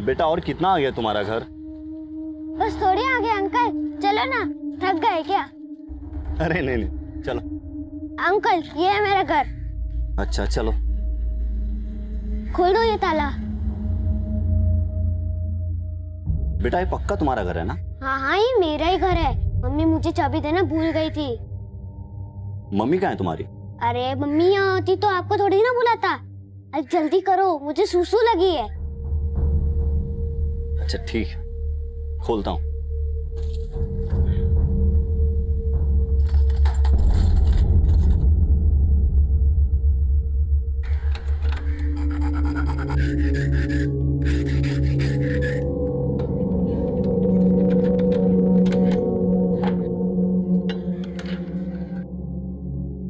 बेटा और कितना आ गया तुम्हारा घर? बस थोड़ी आगे अंकल, चलो ना, थक गए क्या? अरे नहीं, चलो। अंकल ये है मेरा घर। अच्छा चलो। खोल दो ये ताला। बेटा ये पक्का तुम्हारा घर है ना? हाँ हाँ, ये मेरा ही घर है। मम्मी मुझे चाबी देना भूल गई थी। मम्मी कहाँ है तुम्हारी? अरे मम्मी यहाँ होती तो आपको थोड़ी ना बुलाता। अब जल्दी करो, मुझे सुसु लगी है। अच्छा ठीक है, खोलता हूँ।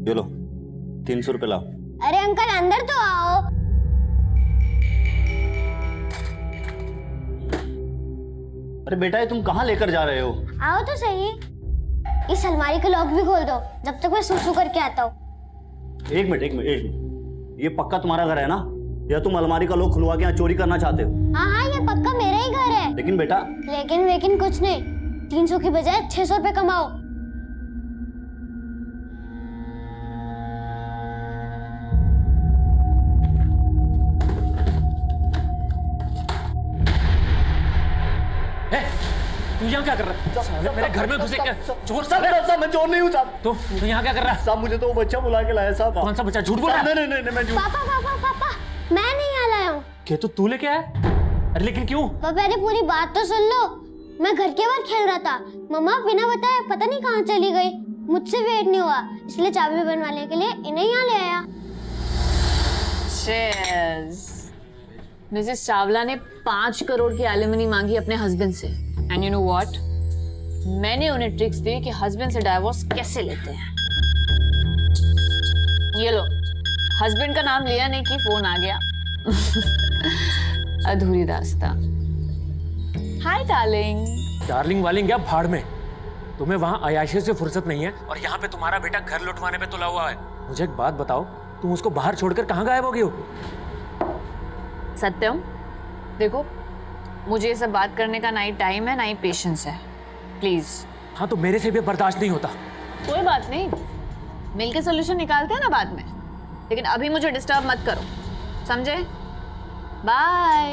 ये लो 300 रुपए लाओ। अरे अंकल अंदर तो आओ। अरे बेटा ये तुम कहाँ लेकर जा रहे हो? आओ तो सही। इस अलमारी का लॉक भी खोल दो जब तक मैं सुसु करके आता हूँ। एक मिनट, ये पक्का तुम्हारा घर है ना? या तुम अलमारी का लॉक खुलवा के यहाँ चोरी करना चाहते हो? हाँ हाँ, ये पक्का मेरा ही घर है। लेकिन बेटा। लेकिन कुछ नहीं। 300 की बजाय 600 रुपए कमाओ। तू यहाँ क्या कर रहा है? मेरे घर में घुसे क्या? चोर साहब! साहब मैं चोर नहीं हूँ साहब। तो यहाँ क्या कर रहा है? साहब मुझे तो वो बच्चा बुला के लाया साहब। कौन सा बच्चा? झूठ बोल रहा है? नहीं मैं झूठ। पापा मैं नहीं आ लाया हूँ। क्या तू लेके आया? अरे लेकिन क्यों? पापा ने पूरी बात तो सुन लो। मैं घर के बाहर खेल रहा था, मम्मा बिना बताए पता नहीं कहाँ चली गई। मुझसे वेट नहीं हुआ, इसलिए चाबी बनवाने के लिए इन्हें यहाँ ले आया। मिसेस चावला ने 5 करोड़ की एलिमनी मांगी अपने हस्बैंड से। एंड यू नो व्हाट, मैंने उन्हें ट्रिक्स दी कि हस्बैंड से डाइवोर्स कैसे लेते हैं। ये लो, हस्बैंड का नाम लिया नहीं कि फोन आ गया। अधूरी दास्तां। Hi darling. डार्लिंग वालिंग क्या भाड़ में? तुम्हें वहाँ अयाशी से फुर्सत नहीं है और यहाँ पे तुम्हारा बेटा घर लुटवाने पे तुला हुआ है। मुझे एक बात बताओ, तुम उसको बाहर छोड़कर कहाँ गायब हो गई हो? सत्यम, देखो मुझे ये सब बात करने का ना ही टाइम है ना ही पेशेंस है, प्लीज। हाँ तो मेरे से भी बर्दाश्त नहीं होता। कोई बात नहीं, मिलके सोल्यूशन निकालते हैं ना बाद में, लेकिन अभी मुझे डिस्टर्ब मत करो, समझे? बाय।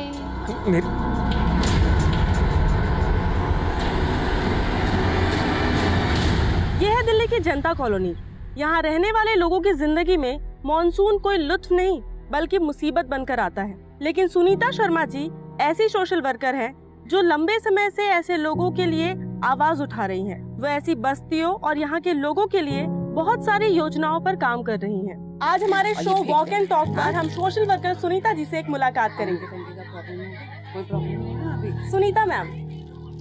यह है दिल्ली की जनता कॉलोनी। यहाँ रहने वाले लोगों की जिंदगी में मॉनसून कोई लुत्फ नहीं बल्कि मुसीबत बनकर आता है। लेकिन सुनीता शर्मा जी ऐसी सोशल वर्कर हैं जो लंबे समय से ऐसे लोगों के लिए आवाज उठा रही हैं। वो ऐसी बस्तियों और यहाँ के लोगों के लिए बहुत सारी योजनाओं पर काम कर रही हैं। आज हमारे शो वॉक एंड टॉक पर हम सोशल वर्कर सुनीता जी से एक मुलाकात करेंगे। कोई प्रॉब्लम नहीं है अभी। सुनीता मैम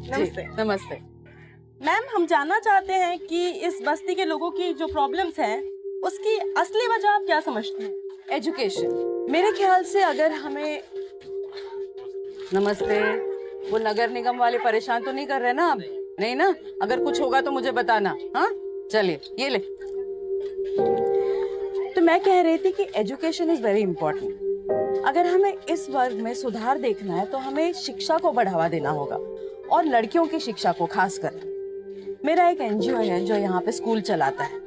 नमस्ते। नमस्ते मैम, हम जानना चाहते हैं कि इस बस्ती के लोगों की जो प्रॉब्लम्स हैं उसकी असली वजह आप क्या समझते हैं? एजुकेशन। मेरे ख्याल से अगर हमें नमस्ते वो नगर निगम वाले परेशान तो नहीं कर रहे ना अब? नहीं ना? अगर कुछ होगा तो मुझे बताना। हाँ चलिए ये ले। तो मैं कह रही थी कि एजुकेशन इज वेरी इंपॉर्टेंट। अगर हमें इस वर्ग में सुधार देखना है तो हमें शिक्षा को बढ़ावा देना होगा और लड़कियों की शिक्षा को खासकर। मेरा एक एनजीओ है जो यहाँ पे स्कूल चलाता है।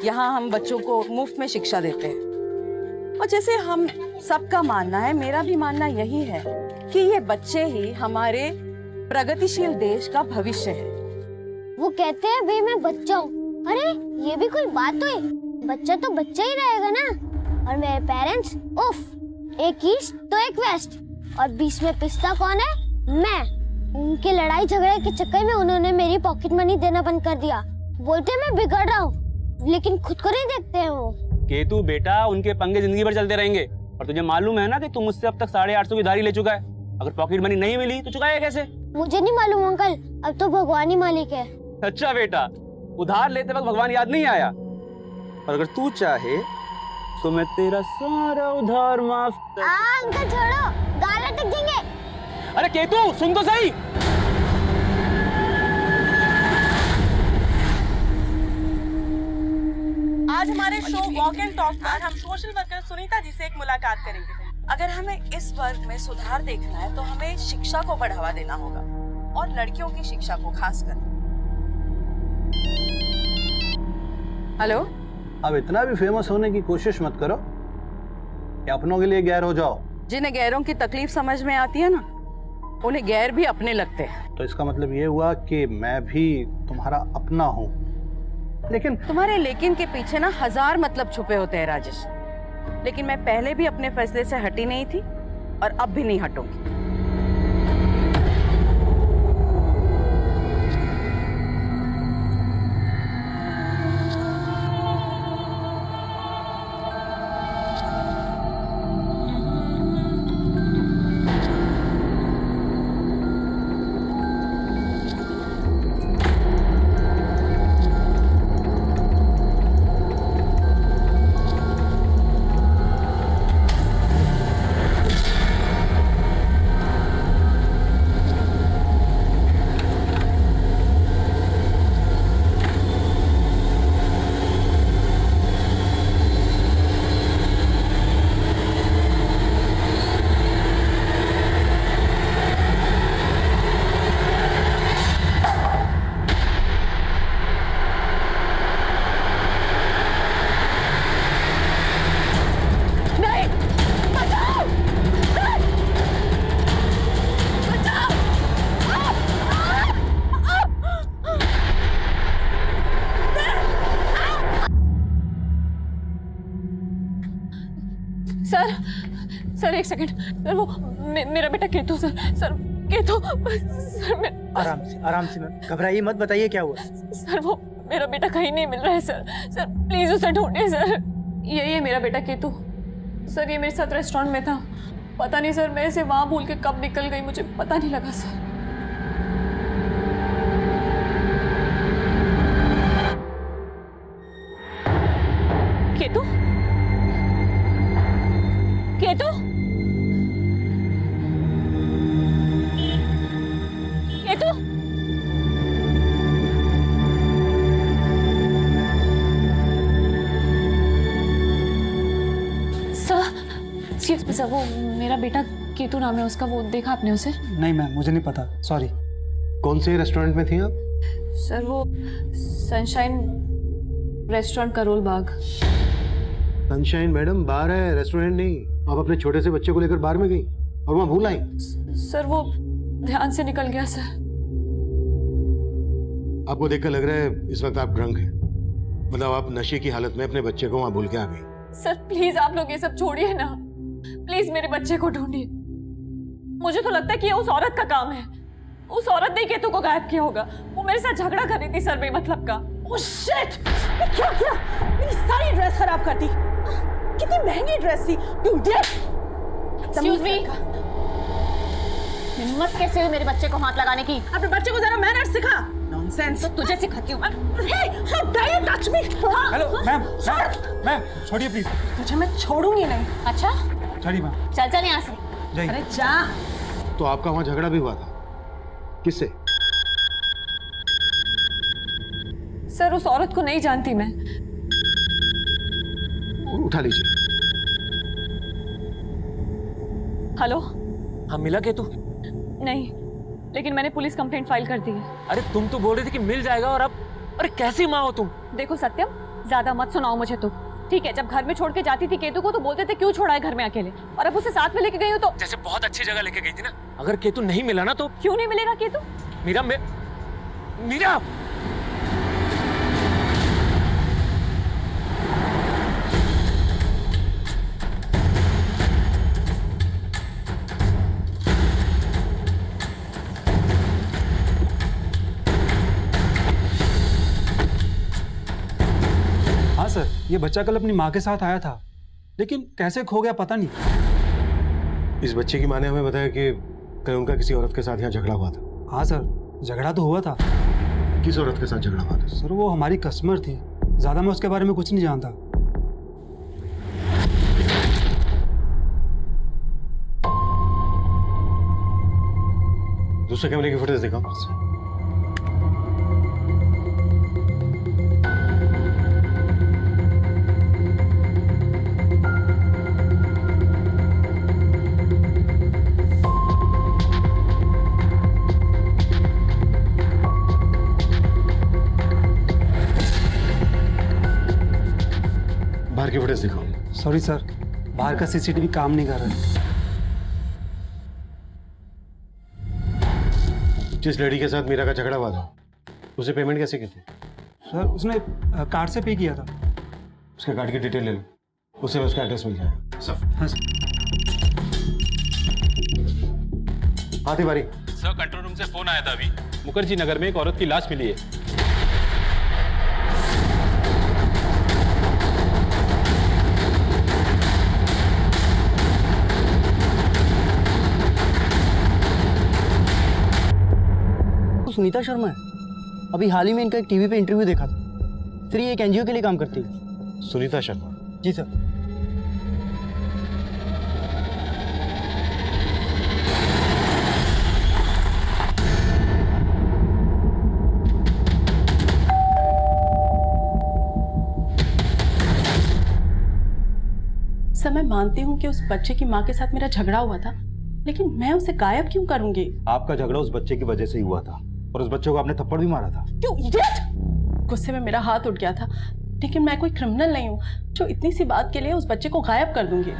यहाँ हम बच्चों को मुफ्त में शिक्षा देते हैं और जैसे हम सबका मानना है, मेरा भी मानना यही है कि ये बच्चे ही हमारे प्रगतिशील देश का भविष्य है। वो कहते हैं भाई मैं बच्चा हूँ। अरे ये भी कोई बात हुई? बच्चा तो बच्चा ही रहेगा ना। और मेरे पेरेंट्स उफ, एक ईस्ट तो एक वेस्ट और बीच में पिस्ता कौन है? मैं। उनके लड़ाई झगड़े के चक्कर में उन्होंने मेरी पॉकेट मनी देना बंद कर दिया। बोलते मैं बिगड़ रहा हूँ, लेकिन खुद को नहीं देखते हैं वो। केतु बेटा, उनके पंगे जिंदगी भर चलते रहेंगे और तुझे मालूम है ना कि तुम मुझसे अब तक 850 की उधारी ले चुका है। अगर पॉकेट मनी नहीं मिली तो चुकाएगा कैसे? मुझे नहीं मालूम अंकल, अब तो भगवान ही मालिक है। अच्छा बेटा, उधार लेते वक्त भगवान याद नहीं आया? और अगर तू चाहे तो मैं तेरा सारा उधार माफ कर। अंकल छोड़ो, गाल अटक जाएंगे। अरे केतु सुन तो सही। आज हमारे शो वॉक एंड टॉक पर हम सोशल वर्कर सुनीता जी से एक मुलाकात करेंगे। अगर हमें इस वर्ग में सुधार देखना है तो हमें शिक्षा को बढ़ावा देना होगा और लड़कियों की शिक्षा को खासकर। हेलो, अब इतना भी फेमस होने की कोशिश मत करो कि अपनों के लिए गैर हो जाओ। जिन्हें गैरों की तकलीफ समझ में आती है ना, उन्हें गैर भी अपने लगते हैं। तो इसका मतलब ये हुआ कि मैं भी तुम्हारा अपना हूँ। लेकिन तुम्हारे लेकिन के पीछे ना 1000 मतलब छुपे होते हैं राजेश। लेकिन मैं पहले भी अपने फैसले से हटी नहीं थी और अब भी नहीं हटूंगी। सर, सर एक सेकंड सर, वो मेरा बेटा Ketu sir, sir Ketu sir, आराम से मैम, घबराइए मत, बताइए क्या हुआ। सर वो मेरा बेटा कहीं नहीं मिल रहा है सर, सर प्लीज उसे ढूंढिए सर। यही है मेरा बेटा केतु सर, ये मेरे साथ रेस्टोरेंट में था। पता नहीं सर मैं इसे वहां भूल के कब निकल गई, मुझे पता नहीं लगा sir. Ketu, Ketu, Ketu, sir sir वो मेरा बेटा केतु नाम है उसका, वो देखा आपने उसे? नहीं मैम, मुझे नहीं पता, सॉरी। कौन से रेस्टोरेंट में थी आप? सर वो sunshine restaurant Karol Bagh. Sunshine madam बार है, रेस्टोरेंट नहीं। आप अपने छोटे से बच्चे को लेकर बार में गई और वहाँ भूल आई? सर वो ध्यान से निकल गया सर। आपको देखकर लग रहा है इस वक्त आप ड्रंक हैं, मतलब आप नशे की हालत में अपने बच्चे को वहाँ भूल के आ गई। सर प्लीज आप लोग ये सब छोड़िए ना, प्लीज मेरे बच्चे को ढूंढिए। मुझे तो लगता है कि ये उस औरत का काम है। उस औरत ने केतु को गायब किया होगा। वो मेरे साथ झगड़ा कर रही थी सर बेमतलब का। Oh shit! क्या किया? मेरी सारी ड्रेस खराब कर दी। कितनी महंगी ड्रेस थी। You idiot! एक्सक्यूज मी, हिम्मत कैसे हुई मेरे बच्चे को हाथ लगाने की? अपने बच्चे को जरा मैनर्स सिखा। नॉनसेंस। तो तुझे सिखाती हूँ मैं। Hey, how dare you touch me? Hello ma'am, ma'am छोड़िए प्लीज। तुझे मैं छोड़ूंगी नहीं। अच्छा छोड़िए मैम। चल चल यहाँ से। जाइए। अरे जा। तो आपका वहाँ झगड़ा भी हुआ था? किससे? सर उस औरत को नहीं जानती मैं। उठा लीजिए। हेलो। हाँ मिला केतु? नहीं, लेकिन मैंने पुलिस कंप्लेंट फाइल कर दी है। अरे तुम तो बोल रही थी कि मिल जाएगा, और अब अरे कैसी माँ हो तुम? देखो सत्यम, ज्यादा मत सुनाओ मुझे तुम, ठीक है? जब घर में छोड़ के जाती थी केतु को तो बोलते थे क्यों छोड़ा है घर में अकेले, और अब उसे साथ में लेके गई हो तो जैसे बहुत अच्छी जगह लेके गई थी ना। अगर केतु नहीं मिला ना तो क्यों नहीं मिलेगा केतु? मीरा मीरा हाँ सर, ये बच्चा कल अपनी माँ के साथ आया था, लेकिन कैसे खो गया पता नहीं। इस बच्चे की माँ ने हमें बताया कि कल उनका किसी औरत के साथ यहाँ झगड़ा हुआ था। हाँ सर, झगड़ा तो हुआ था। किस औरत के साथ झगड़ा हुआ था? सर वो हमारी कस्टमर थी, ज्यादा मैं उसके बारे में कुछ नहीं जानता। दूसरे कैमरे की फुटेज दिखाओ। फुटेज दिखाओ। सॉरी सर, बाहर का सीसीटीवी काम नहीं कर रहा है। जिस लड़की के साथ मीरा का झगड़ा हुआ था उसे पेमेंट कैसे की थी? सर उसने कार्ड से पे किया था। उसके कार्ड की डिटेल ले लो, उसे उसका एड्रेस मिल जाएगा। हाँ सर। हाँ तिवारी, सर कंट्रोल रूम से फोन आया था अभी। मुखर्जी नगर में एक औरत की लाश मिली है। सुनीता शर्मा है। अभी हाल ही में इनका एक टीवी पे इंटरव्यू देखा था। फिर ये एक एनजीओ के लिए काम करती है। सुनीता शर्मा? जी सर। सर मैं मानती हूँ कि उस बच्चे की माँ के साथ मेरा झगड़ा हुआ था, लेकिन मैं उसे गायब क्यों करूंगी? आपका झगड़ा उस बच्चे की वजह से ही हुआ था और उस बच्चे को आपने थप्पड़ भी मारा था। क्यों इडियट! गुस्से में मेरा हाथ उठ गया था, लेकिन मैं कोई क्रिमिनल नहीं हूँ जो इतनी सी बात के लिए उस बच्चे को गायब कर दूंगी।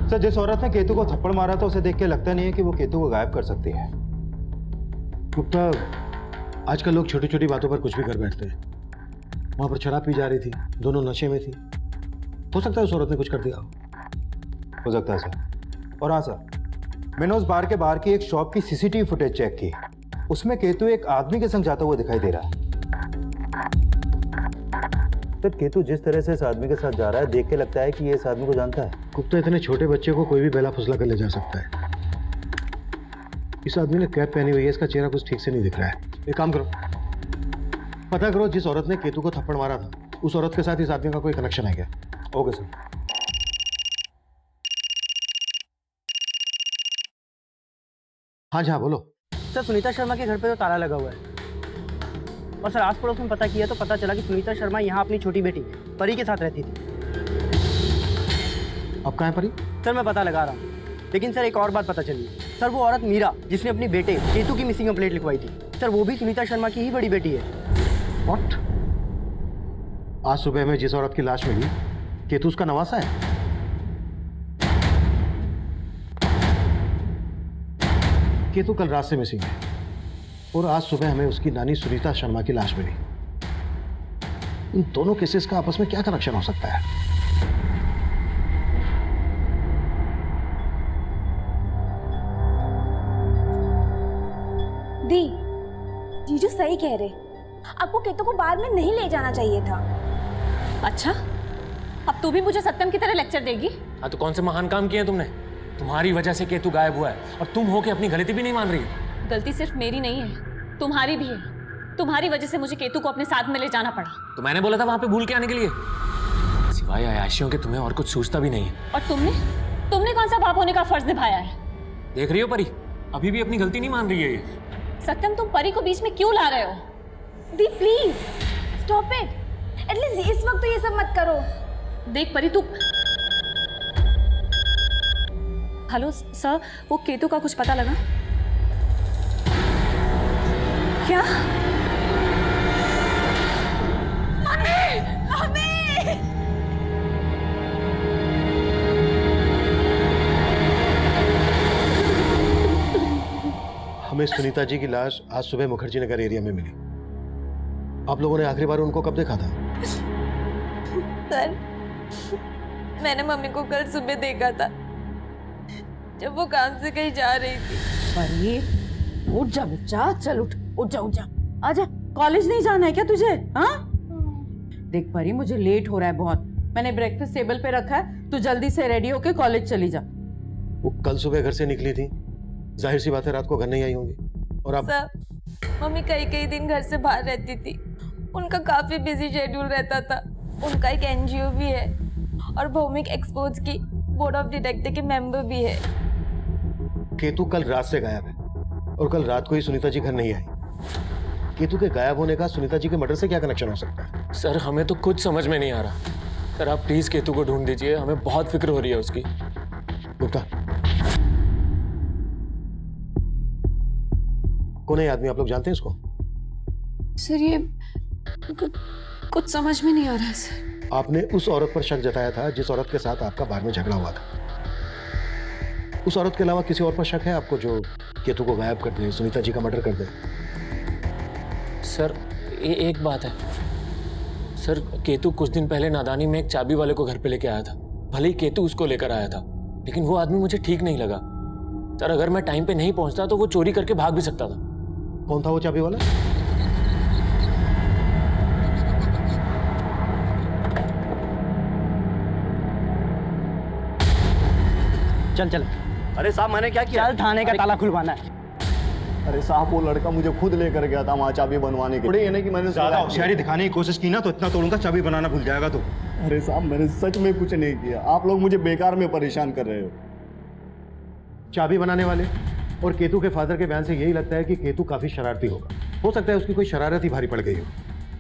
सर, जिस औरत ने केतु को थप्पड़ मारा था उसे देख के लगता नहीं है कि वो केतु को गायब कर सकती है। गुप्ता, आजकल लोग छोटी छोटी बातों पर कुछ भी कर बैठते हैं। वहां पर शराब पी जा रही थी, दोनों नशे में थी। हो सकता है उस औरत ने कुछ कर दिया हो सकता है सर। और हाँ सर, मैंने उस बार के बाहर की एक शॉप की सीसीटीवी फुटेज चेक की। उसमें केतु एक आदमी के संग जाता हुआ दिखाई दे रहा है। सर, केतु जिस तरह से इस आदमी के साथ जा रहा है देख के लगता है कि ये इस आदमी को जानता है। गुप्ता, इतने छोटे बच्चे को कोई भी बेला फुसला कर ले जा सकता है। इस आदमी ने कैप पहनी हुई है, इसका चेहरा कुछ ठीक से नहीं दिख रहा है। एक काम करो, पता करो जिस औरत ने केतु को थप्पड़ मारा था उस औरत के साथ इस आदमी का कोई कनेक्शन है क्या? Okay sir. हाँ जी हाँ, बोलो। सर सुनीता शर्मा के घर पे तो ताला लगा हुआ है, और सर आस पड़ोस में पता किया तो पता चला कि सुनीता शर्मा यहाँ अपनी छोटी बेटी परी के साथ रहती थी। अब कहाँ है परी? सर मैं पता लगा रहा हूँ, लेकिन सर एक और बात पता चली। सर वो औरत मीरा जिसने अपनी बेटे केतु की मिसिंग कंप्लेंट लिखवाई थी, सर वो भी सुनीता शर्मा की ही बड़ी बेटी है। व्हाट? आज सुबह में जिस औरत की लाश मिली केतु उसका नवासा है? केतु कल रात से मिसिंग है और आज सुबह हमें उसकी नानी सुनीता शर्मा की लाश मिली। इन दोनों केसेस का आपस में क्या कनेक्शन हो सकता है? दी, जीजू सही कह रहे। आपको केतु को बाहर में नहीं ले जाना चाहिए था। अच्छा, अब तू भी मुझे सत्यम की तरह लेक्चर देगी? हाँ तो कौन से महान काम किए तुमने? तुम्हारी वजह से केतु गायब हुआ है और तुम हो के अपनी गलती भी नहीं मान रही। गलती सिर्फ मेरी नहीं है, तुम्हारी भी है। तुम्हारी वजह से मुझे केतु को अपने साथ में ले जाना पड़ा। तो मैंने बोला था वहां पे भूल के आने के लिए। सिवाय अयाशियों के तुम्हें और कुछ सूझता भी नहीं है। और तुमने कौन सा बाप होने का फर्ज निभाया है? देख रही हो परी, अभी भी अपनी गलती नहीं मान रही है ये। सत्यम, तुम परी को बीच में क्यों ला रहे हो? दी प्लीज स्टॉप इट। एटलीस्ट इस वक्त तो ये सब मत करो। देख परी, तू हेलो सर, वो केतु का कुछ पता लगा क्या? हमें सुनीता जी की लाश आज सुबह मुखर्जी नगर एरिया में मिली। आप लोगों ने आखिरी बार उनको कब देखा था? सर, मैंने मम्मी को कल सुबह देखा था जब वो काम से कहीं जा रही थी। परी उठ जा बच्चा, चल उठ जा आजा। कॉलेज नहीं जाना है क्या तुझे? हाँ देख परी, मुझे लेट हो रहा है बहुत। मैंने ब्रेकफास्ट टेबल पे रखा है, तू जल्दी से रेडी होके कॉलेज चली जा। वो कल सुबह घर से निकली थी, जाहिर सी बात है रात को घर नहीं आई होंगी। और अब सर, मम्मी कई दिन घर से बाहर रहती थी। उनका काफी बिजी शेड्यूल रहता था। उनका एक एनजीओ भी है और भौमिक एक्सपोर्ट्स की बोर्ड ऑफ डायरेक्टर के मेंबर भी है। केतु कल रात से गायब है और कल रात को ही सुनीता जी घर नहीं आई। केतु के गायब होने का सुनीता जी के मर्डर से क्या कनेक्शन हो सकता है? सर हमें तो कुछ समझ में नहीं आ रहा। सर आप प्लीज केतु को ढूंढ दीजिए, हमें बहुत फिक्र हो रही है उसकी। गुप्ता, कौन है ये आदमी? आप लोग जानते हैं इसको? सर ये कुछ समझ में नहीं आ रहा है सर। आपने उस औरत पर शक जताया था जिस औरत के साथ आपका बार में झगड़ा हुआ था। उस औरत के अलावा किसी और पर शक है आपको जो केतु को गायब कर दे, सुनीता जी का मर्डर कर दे? सर एक बात है सर, केतु कुछ दिन पहले नादानी में एक चाबी वाले को घर पे लेके आया था। भले ही केतु उसको लेकर आया था, लेकिन वो आदमी मुझे ठीक नहीं लगा। सर अगर मैं टाइम पे नहीं पहुंचता तो वो चोरी करके भाग भी सकता था। कौन था वो चाबी वाला? चल चल। अरे साहब मैंने क्या किया? चल थाने का ताला खुलवाना है। अरे साहब वो लड़का मुझे खुद लेकर गया था वहाँ चाबी बनवाने के लिए। ये नहीं कि मैंने ज्यादा होशियारी दिखाने की कोशिश की ना तो इतना तोड़ूंगा चाबी बनाना भूल जाएगा तो। अरे साहब मैंने सच में कुछ नहीं किया, आप लोग मुझे बेकार में परेशान कर रहे हो। चाबी बनाने वाले और केतु के फादर के बयान से यही लगता है कि केतु काफी शरारती होगा। हो सकता है उसकी कोई शरारत ही भारी पड़ गई हो।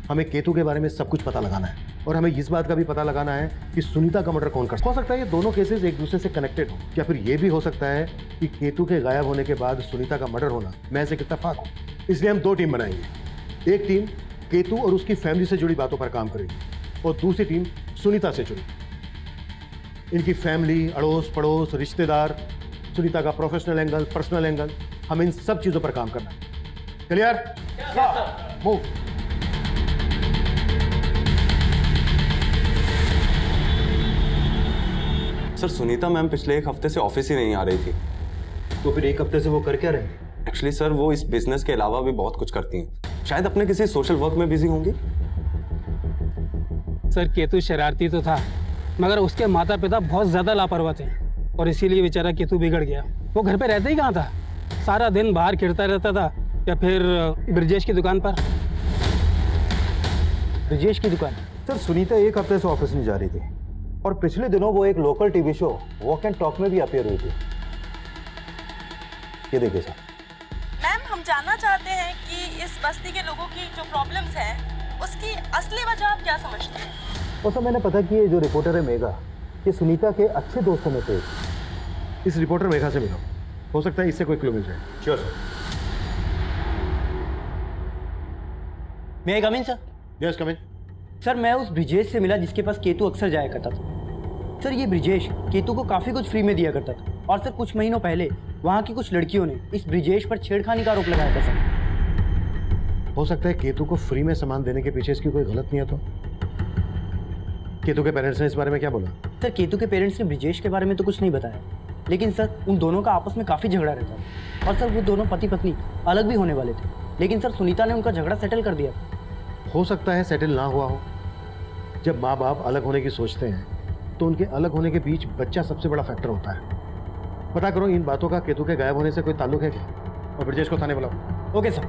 हमें केतु के बारे में सब कुछ पता लगाना है और हमें इस बात का भी पता लगाना है कि सुनीता का मर्डर कौन कर सकता है। हो सकता है ये दोनों केसेस एक दूसरे से कनेक्टेड हो, या फिर ये भी हो सकता है कि केतु के गायब होने के बाद सुनीता का मर्डर होना महज एक इत्तेफाक हो। इसलिए हम दो टीम बनाएंगे। एक टीम केतु और उसकी फैमिली से जुड़ी बातों पर काम करेगी और दूसरी टीम सुनीता से जुड़ी। इनकी फैमिली, अड़ोस पड़ोस, रिश्तेदार, सुनीता का प्रोफेशनल एंगल, पर्सनल एंगल, हमें इन सब चीजों पर काम करना है। Clear? Move. Sir Sunita ma'am पिछले एक हफ्ते से ऑफिस ही नहीं आ रही थी। तो फिर एक हफ्ते से वो कर क्या रहे? एक्चुअली सर वो इस बिजनेस के अलावा भी बहुत कुछ करती हैं। शायद अपने किसी सोशल वर्क में बिजी होंगी। सर केतु शरारती तो था, मगर उसके माता पिता बहुत ज़्यादा लापरवाह थे और इसीलिए बेचारा केतु बिगड़ गया। वो घर पे रहता ही कहाँ था, सारा दिन बाहर खेलता रहता था या फिर ब्रजेश की दुकान पर। ब्रजेश की दुकान? सर सुनीता एक हफ्ते से ऑफिस नहीं जा रही थी और पिछले दिनों वो एक local TV show walk and talk में भी अपीयर हुई थी। ये देखिए सर। मैम हम जानना चाहते हैं कि इस बस्ती के लोगों की जो प्रॉब्लम्स हैं उसकी असली वजह आप क्या समझते हैं? और सर मैंने पता कि ये जो रिपोर्टर है मेघा, ये सुनीता के अच्छे दोस्तों में से एक। इस रिपोर्टर मेघा से मिलो, हो सकता है इससे कोई क्लू मिल जाए। Sure sir. May I come in sir? Yes come in. Sir मैं उस ब्रिजेश से मिला जिसके पास केतु अक्सर जाया करता था। सर ये ब्रिजेश केतु को काफ़ी कुछ फ्री में दिया करता था और सर कुछ महीनों पहले वहाँ की कुछ लड़कियों ने इस ब्रिजेश पर छेड़खानी का आरोप लगाया था सर। हो सकता है केतु को फ्री में सामान देने के पीछे इसकी कोई गलत नियत हो। केतु के पेरेंट्स ने इस बारे में क्या बोला? सर केतु के पेरेंट्स ने ब्रिजेश के बारे में तो कुछ नहीं बताया, लेकिन सर उन दोनों का आपस में काफ़ी झगड़ा रहता था और सर वो दोनों पति पत्नी अलग भी होने वाले थे, लेकिन सर सुनीता ने उनका झगड़ा सेटल कर दिया। हो सकता है सेटल ना हुआ हो। जब माँ बाप अलग होने की सोचते हैं तो उनके अलग होने के बीच बच्चा सबसे बड़ा फैक्टर होता है। पता करो इन बातों का केतु के गायब होने से कोई ताल्लुक है क्या, और ब्रजेश को थाने बुलाओ। Okay sir.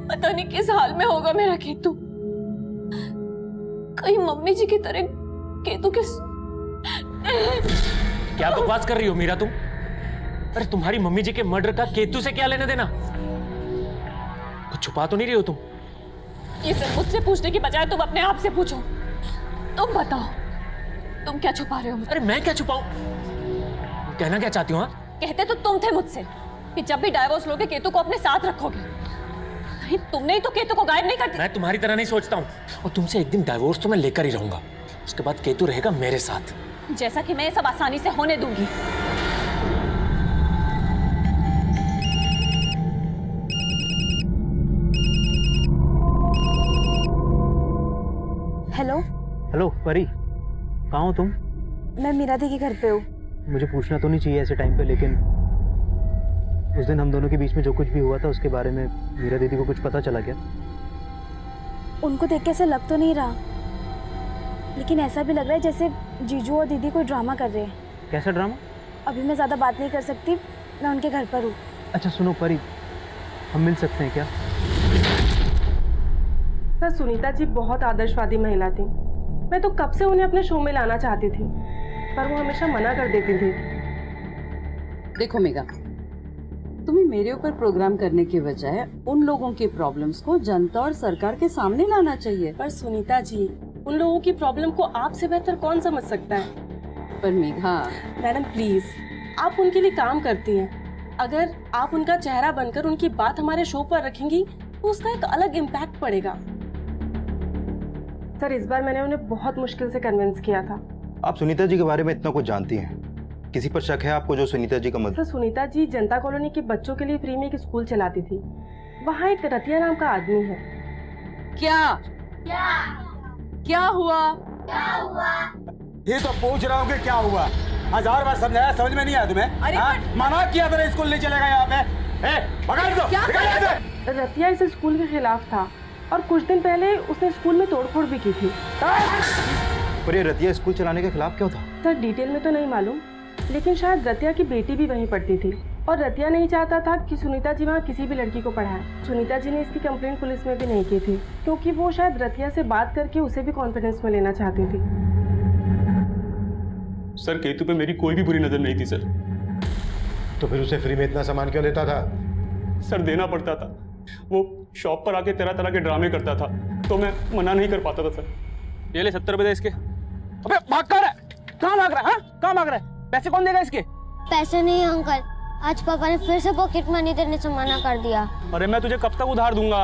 पता नहीं किस हाल में होगा मेरा केतु, कहीं मम्मी जी की तरह केतु किस। क्या बकवास कर रही हो मीरा तुम? अरे तुम्हारी मम्मी जी के मर्डर का केतु से क्या लेना देना? कुछ छुपा तो नहीं रही हो तुम? ये सब मुझसे पूछने की बजाय तुम अपने आप से पूछो। तुम बताओ तुम क्या छुपा रहे हो? अरे मैं क्या छुपाऊं? कहना क्या चाहती हो? हाँ कहते तो तुम थे मुझसे कि जब भी डाइवोर्स लोगे केतु को अपने साथ रखोगे। नहीं तुमने ही तो केतु को गायब नहीं कर दिया। मैं तुम्हारी तरह नहीं सोचता हूँ और तुमसे एक दिन डाइवोर्स तो मैं लेकर ही रहूंगा, उसके बाद केतु रहेगा मेरे साथ। जैसा कि मैं ये सब आसानी से होने दूंगी। हेलो। हेलो परी, कहाँ हो तुम? मैं मीरा दी के घर पे हूँ। मुझे पूछना तो नहीं चाहिए ऐसे टाइम पे, लेकिन उस दिन हम दोनों के बीच में जो कुछ भी हुआ था उसके बारे में मीरा दीदी को कुछ पता चला क्या? उनको देख के ऐसा लग तो नहीं रहा, लेकिन ऐसा भी लग रहा है जैसे जीजू और दीदी कोई ड्रामा कर रहे हैं। कैसा ड्रामा? अभी मैं ज़्यादा बात नहीं कर सकती, मैं उनके घर पर हूँ। अच्छा सुनो परी, हम मिल सकते हैं क्या? सर सुनीता जी बहुत आदर्शवादी महिला थी। मैं तो कब से उन्हें अपने शो में लाना चाहती थी, पर वो हमेशा मना कर देती थी। देखो मेघा, तुम्हें मेरे ऊपर प्रोग्राम करने के बजाय उन लोगों की प्रॉब्लम्स को जनता और सरकार के सामने लाना चाहिए। पर सुनीता जी, उन लोगों की प्रॉब्लम को आपसे बेहतर कौन समझ सकता है? पर मेघा, मैडम प्लीज, आप उनके लिए काम करती हैं। अगर आप उनका चेहरा बनकर उनकी बात हमारे शो पर रखेंगी तो उसका एक अलग इम्पैक्ट पड़ेगा। सर, इस बार मैंने उन्हें बहुत मुश्किल से कन्विंस किया था। आप सुनीता जी के बारे में इतना कुछ जानती हैं, किसी पर शक है आपको जो सुनीता जी का सर, मतलब? सुनीता जी जनता कॉलोनी के बच्चों के लिए फ्री में एक स्कूल चलाती थी। वहाँ एक रतिया नाम का आदमी है। क्या क्या हुआ? ये तो पूछ रहा हूँ कि क्या हुआ। 1000 बार समझाया, समझ में नहीं आया तुम्हें? अरे मना किया था स्कूल नहीं चलेगा यहाँ पे। पकड़ दो, निकल यहाँ से। रतिया इस स्कूल के खिलाफ था और कुछ दिन पहले उसने स्कूल में तोड़फोड़ भी की थी। पर ये रतिया स्कूल चलाने के खिलाफ क्यों था? सर, डिटेल में तो नहीं मालूम, लेकिन शायद रतिया की बेटी भी वहीं पढ़ती थी और रतिया नहीं चाहता था कि सुनीता जी वहाँ किसी भी लड़की को पढ़ाए। सुनीता जी ने इसकी कंप्लेंट पुलिस में भी नहीं की थी क्योंकि वो शायद रतिया से बात करके उसे भी कॉन्फिडेंस में लेना चाहती थी। सर केतु पे मेरी कोई भी बुरी नजर नहीं थी सर। तो फिर उसे फ्री में इतना सामान क्यों लेता था? सर देना पड़ता था, वो शॉप पर आके तरह तरह के ड्रामे करता था तो मैं मना नहीं कर पाता था सर। ये ले 70 रुपए दे इसके। अबे भाग कर, कहाँ भाग रहा है? कहाँ भाग रहा है? पैसे कौन देगा इसके? पैसे नहीं अंकल, आज पापा ने फिर से पॉकेट मनी देने से मना कर दिया। अरे मैं तुझे कब तक उधार दूंगा?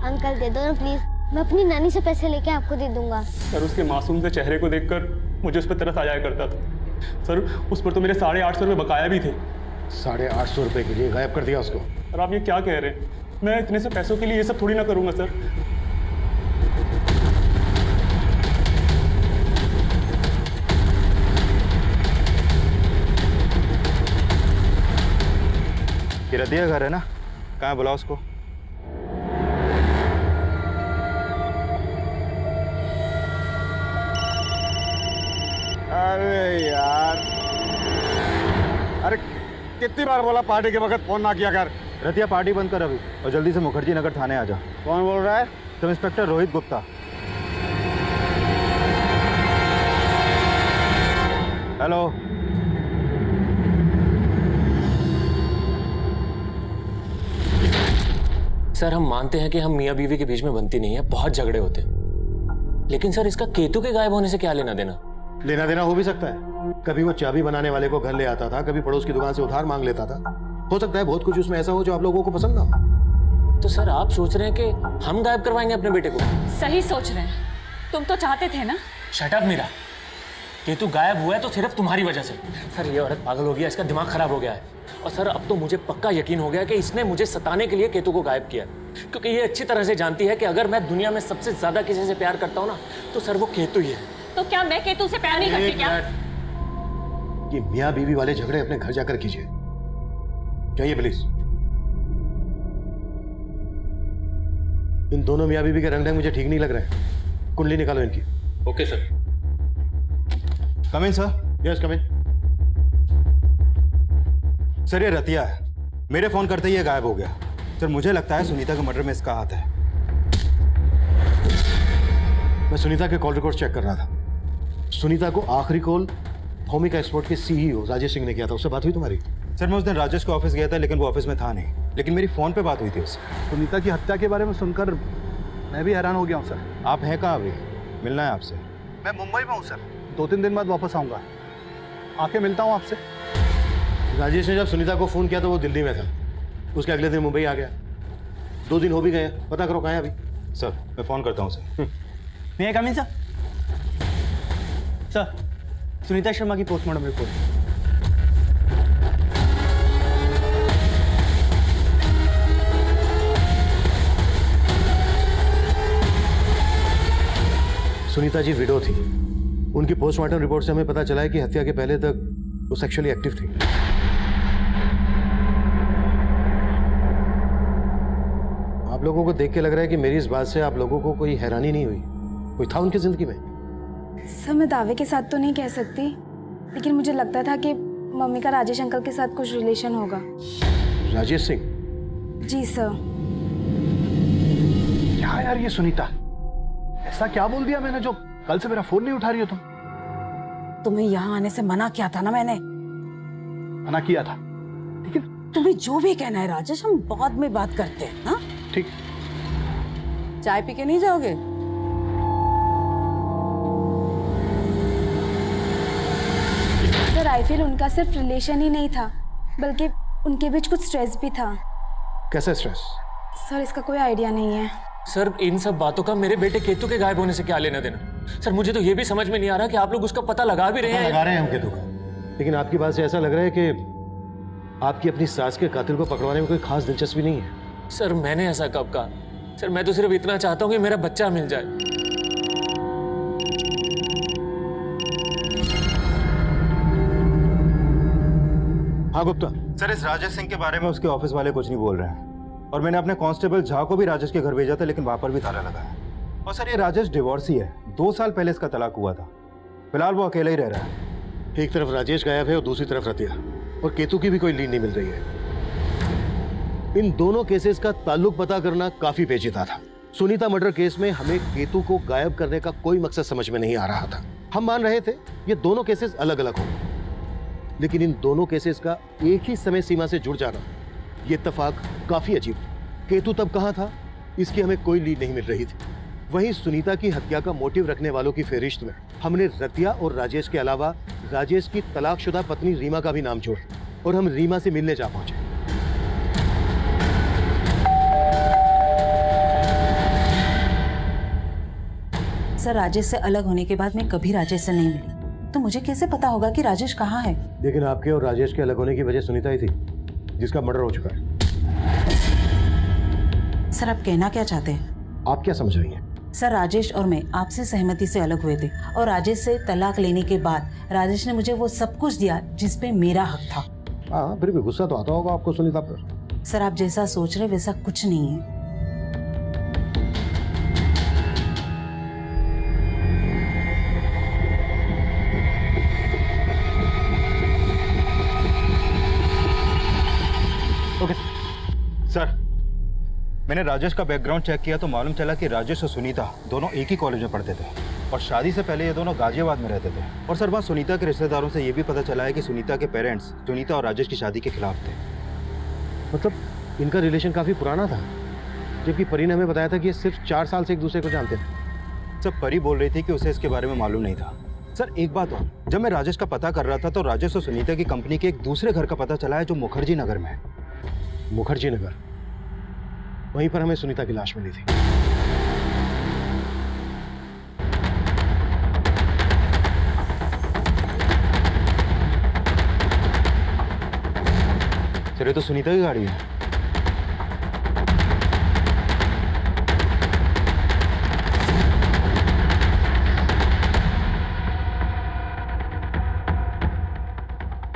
अंकल दे दो ना प्लीज, मैं अपनी नानी से पैसे लेके आपको दे दूंगा। सर उसके मासूम से चेहरे को देखकर मुझे उस पर तरस आ जाया करता था। सर उस पर तो मेरे 850 रुपये बकाया भी थे। 850 रुपए के लिए गायब कर दिया उसको? और आप ये क्या कह रहे हैं? मैं इतने से पैसों के लिए ये सब थोड़ी ना करूंगा सर। ये रतिया घर है ना? कहाँ बुलाओ उसको। अरे यार, अरे कितनी बार बोला पार्टी के वक्त फोन ना किया कर। रतिया पार्टी बंद कर अभी और जल्दी से मुखर्जी नगर थाने आ जा। कौन बोल रहा है? Sub inspector Rohit Gupta. Hello. Sir हम मानते हैं कि हम मियाँ बीवी के बीच में बनती नहीं है, बहुत झगड़े होते हैं, लेकिन सर इसका केतु के गायब होने से क्या लेना देना? लेना देना हो भी सकता है। कभी वो चाबी बनाने वाले को घर ले आता था, कभी पड़ोस की दुकान से उधार मांग लेता था। हो सकता है बहुत कुछ उसमें ऐसा हो जो आप लोगों को पसंद ना हो। तो सर आप सोच रहे हैं कि हम गायब करवाएंगे अपने बेटे को? सही सोच रहे हैं, तुम तो चाहते थे ना। शट अप मीरा, केतु गायब हुआ है तो सिर्फ तुम्हारी वजह से। सर ये औरत पागल हो गया, इसका दिमाग खराब हो गया है। और सर अब तो मुझे पक्का यकीन हो गया कि इसने मुझे सताने के लिए केतु को गायब किया, क्योंकि ये अच्छी तरह से जानती है कि अगर मैं दुनिया में सबसे ज्यादा किसी से प्यार करता हूँ ना तो सर वो केतु ही है। तो क्या मैं केतु से प्यार नहीं करती क्या? ये मियाँ बीवी वाले झगड़े अपने घर जाकर कीजिए। जाइए प्लीज। इन दोनों मियाँ बीवी के रंग ढंग मुझे ठीक नहीं लग रहे। कुंडली निकालो इनकी। Okay sir. Come in sir. Yes come in. Sir ये रतिया है, मेरे फोन करते ही ये गायब हो गया। सर मुझे लगता है सुनीता के मर्डर में इसका हाथ है। मैं सुनीता के कॉल रिकॉर्ड चेक कर रहा था। सुनीता को आखिरी कॉल भूमिका एक्सपोर्ट के सीईओ राजेश सिंह ने किया था। उससे बात हुई तुम्हारी? सर मैं उस दिन राजेश के ऑफिस गया था, लेकिन वो ऑफिस में था नहीं, लेकिन मेरी फोन पे बात हुई थी उससे। सुनीता की हत्या के बारे में सुनकर मैं भी हैरान हो गया हूँ सर। आप हैं कहाँ अभी? मिलना है आपसे। मैं मुंबई में हूँ सर, 2-3 दिन बाद वापस आऊँगा, आके मिलता हूँ आपसे। राजेश ने जब सुनीता को फोन किया तो वो दिल्ली में था। उसके अगले दिन मुंबई आ गया। 2 दिन हो भी गए। पता करो कहाँ है अभी। सर मैं फोन करता हूँ उसे। मे I come in sir? Sir, Sunita Sharma की postmortem report. Sunita ji window थी। उनकी पोस्टमार्टम रिपोर्ट से हमें पता चला है कि हत्या के पहले तक वो सेक्सुअली एक्टिव थी। आप लोगों को देख के लग रहा है कि मेरी इस बात से आप लोगों को कोई हैरानी नहीं हुई? कोई था उनकी जिंदगी में? सर मैं दावे के साथ तो नहीं कह सकती, लेकिन मुझे लगता था कि मम्मी का राजेश अंकल के साथ कुछ रिलेशन होगा। राजेश सिंह? जी सर। क्या यार ये सुनीता, ऐसा क्या बोल दिया मैंने जो कल से मेरा फोन नहीं उठा रही हो तुम? तुम्हें यहाँ आने से मना किया था ना मैंने। मना किया था, लेकिन तुम्हें जो भी कहना है राजेश, हम बाद में बात करते हैं। हाँ ठीक। चाय पी के नहीं जाओगे? सर आई फील उनका सिर्फ रिलेशन ही नहीं था, बल्कि उनके बीच कुछ स्ट्रेस भी था। कैसा स्ट्रेस? सर इसका कोई आइडिया नहीं है। सर इन सब बातों का मेरे बेटे केतु के गायब होने से क्या लेना देना? सर मुझे तो ये भी समझ में नहीं आ रहा कि आप लोग उसका पता लगा भी रहे हैं। लगा रहे हैं हम केतु का, लेकिन आपकी बात से ऐसा लग रहा है कि आपकी अपनी सास के कातिल को पकड़वाने में कोई खास दिलचस्पी नहीं है। सर मैंने ऐसा कब कहा? सर मैं तो सिर्फ इतना चाहता हूँ कि मेरा बच्चा मिल जाए। हाँ गुप्ता सर, इस राजेश सिंह के बारे में उसके ऑफिस वाले कुछ नहीं बोल रहे हैं, और मैंने अपने कांस्टेबल झा को भी राजेश के घर भेजा था, लेकिन वहां पर भी ताला लगा है। और सर ये राजेश डिवोर्सी है, 2 साल पहले इसका तलाक हुआ था। फिलहाल वो अकेला ही रह रहा है। एक तरफ राजेश गायब है और दूसरी तरफ रतिया, और केतु की भी कोई लीड नहीं मिल रही है। इन दोनों केसेस का ताल्लुक पता करना काफी पेचीदा था। सुनीता मर्डर केस में हमें केतु को गायब करने का कोई मकसद समझ में नहीं आ रहा था। हम मान रहे थे ये दोनों केसेस अलग अलग होंगे, लेकिन इन दोनों केसेस का एक ही समय सीमा से जुड़ जाना, ये इत्तेफाक काफी अजीब था। केतु तब कहां था, इसकी हमें कोई लीड नहीं मिल रही थी। वहीं सुनीता की हत्या का मोटिव रखने वालों की फहरिस्त में हमने रतिया और राजेश के अलावा राजेश की तलाकशुदा पत्नी रीमा का भी नाम जोड़ा, और हम रीमा से मिलने जा पहुंचे। सर राजेश से अलग होने के बाद मैं कभी राजेश से नहीं मिली, तो मुझे कैसे पता होगा कि राजेश कहाँ है? लेकिन आपके और राजेश के अलग होने की वजह सुनीता ही थी, जिसका मर्डर हो चुका है। सर आप कहना क्या चाहते हैं? आप क्या समझ रही हैं? सर राजेश और मैं आपसे सहमति से अलग हुए थे, और राजेश से तलाक लेने के बाद राजेश ने मुझे वो सब कुछ दिया जिस पे मेरा हक था। हाँ, फिर भी गुस्सा तो आता होगा आपको सुनीता पर। सर आप जैसा सोच रहे वैसा कुछ नहीं है। ओके सर, मैंने राजेश का बैकग्राउंड चेक किया तो मालूम चला कि राजेश और सुनीता दोनों एक ही कॉलेज में पढ़ते थे, और शादी से पहले ये दोनों गाजियाबाद में रहते थे। और सर बात सुनीता के रिश्तेदारों से ये भी पता चला है कि सुनीता के पेरेंट्स सुनीता और राजेश की शादी के खिलाफ थे। मतलब इनका रिलेशन काफ़ी पुराना था, जबकि परी ने हमें बताया था कि ये सिर्फ 4 साल से एक दूसरे को जानते थे। सब परी बोल रही थी कि उसे इसके बारे में मालूम नहीं था। सर एक बात और, जब मैं राजेश का पता कर रहा था तो राजेश और सुनीता की कंपनी के एक दूसरे घर का पता चला है जो मुखर्जी नगर में है। मुखर्जी नगर, वहीं पर हमें सुनीता की लाश मिली थी। सर ये तो सुनीता की गाड़ी है।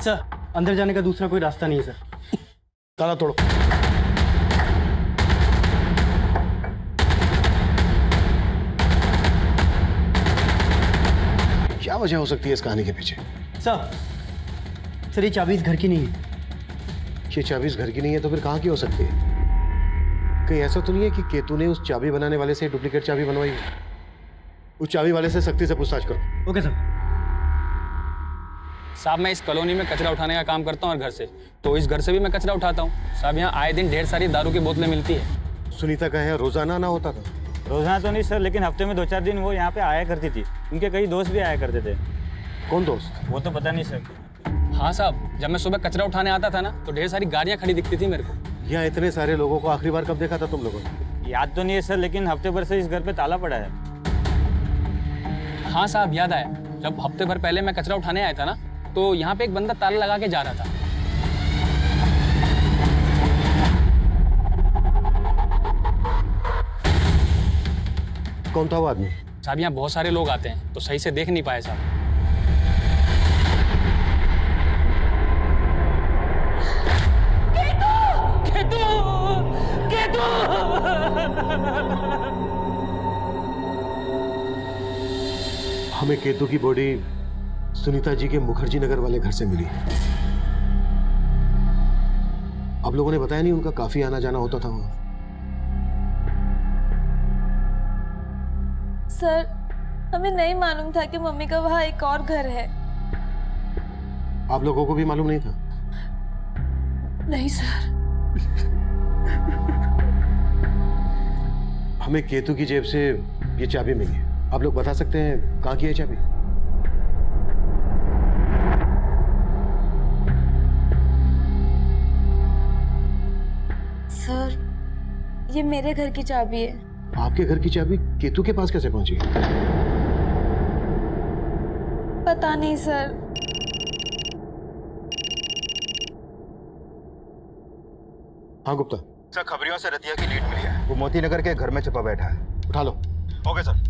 सर अंदर जाने का दूसरा कोई रास्ता नहीं है सर। ताला तोड़ो। क्या वजह हो सकती है इस कहानी के पीछे? सर ये चाबी इस घर की नहीं है। ये चाबी इस घर की नहीं है तो फिर कहाँ की हो सकती है? कहीं ऐसा तो नहीं है कि केतु ने उस चाबी बनाने वाले से डुप्लीकेट चाबी बनवाई? उस चाबी वाले से सख्ती से पूछताछ करो। Okay sir. साहब मैं इस कॉलोनी में कचरा उठाने का काम करता हूँ और घर से, तो इस घर से भी मैं कचरा उठाता हूँ। साहब यहाँ आए दिन ढेर सारी दारू की बोतलें मिलती है। सुनीता का यहाँ रोजाना ना होता था? रोजाना तो नहीं सर, लेकिन हफ्ते में 2-4 दिन वो यहाँ पे आया करती थी। उनके कई दोस्त भी आया करते थे। कौन दोस्त? वो तो पता नहीं सर। हाँ साहब, जब मैं सुबह कचरा उठाने आता था ना तो ढेर सारी गाड़ियाँ खड़ी दिखती थी मेरे को। यहाँ इतने सारे लोगों को आखिरी बार कब देखा था तुम लोगों ने? याद तो नहीं है सर, लेकिन हफ्ते भर से इस घर पे ताला पड़ा है। हाँ साहब याद आया, जब हफ्ते भर पहले मैं कचरा उठाने आया था ना तो यहाँ पे एक बंदा ताला लगा के जा रहा था। कौन था वो आदमी? साहब यहाँ बहुत सारे लोग आते हैं तो सही से देख नहीं पाए साहब। हमें केतु की बॉडी सुनीता जी के मुखर्जी नगर वाले घर से मिली। आप लोगों ने बताया नहीं उनका काफी आना जाना होता था वहां। सर हमें नहीं मालूम था कि मम्मी का वहाँ एक और घर है। आप लोगों को भी मालूम नहीं था? नहीं सर। हमें केतु की जेब से ये चाबी मिली है। आप लोग बता सकते हैं कहाँ की है चाबी? सर ये मेरे घर की चाबी है। आपके घर की चाबी केतु के पास कैसे पहुंची? पता नहीं सर। हाँ गुप्ता। सर खबरियों से रतिया की लीड मिली है। वो मोती नगर के घर में छिपा बैठा है। उठा लो। Okay sir.